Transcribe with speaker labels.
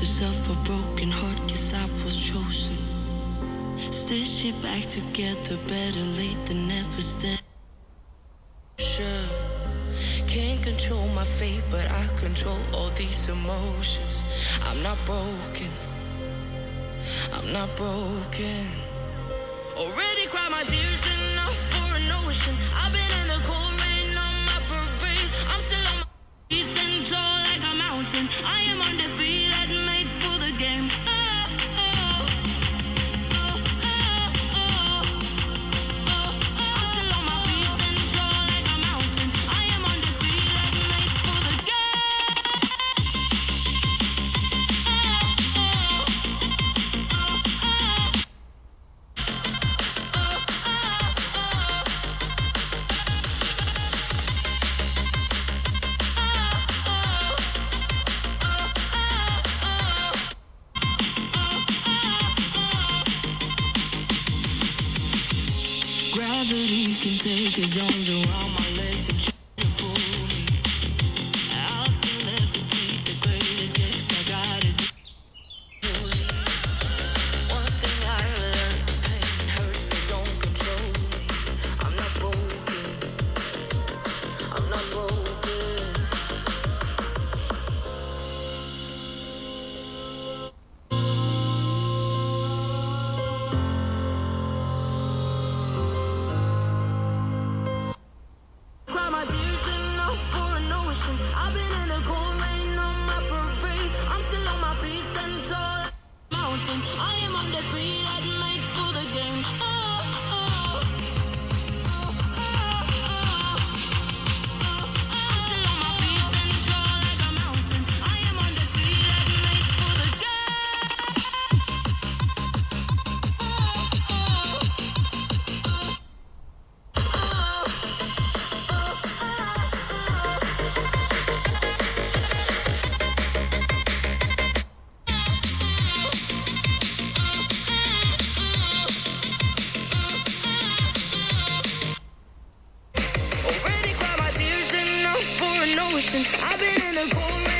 Speaker 1: yourself a broken heart, 'cause I was chosen. Stitch it back together, better late than never. Sure, can't control my fate, but I control all these emotions. I'm not broken, I'm not broken. Already cried my tears enough for an ocean. I've been in the cold rain on my parade. I'm still on my feet and tall like a mountain. I am undefeated, made for the game. Gravity can take his arms around my legs and try to pull me. I'll still levitate. The greatest gift I got is holy. One thing I learned: pain hurts, but don't control me. I'm not broken, I'm not broken. I've been in the cold rain on my parade. I'm still on my feet and tall like a mountain. I am undefeated, made for the game. I'm still on my feet and tall like a mountain. I am undefeated, made for the I've been in the cold rain.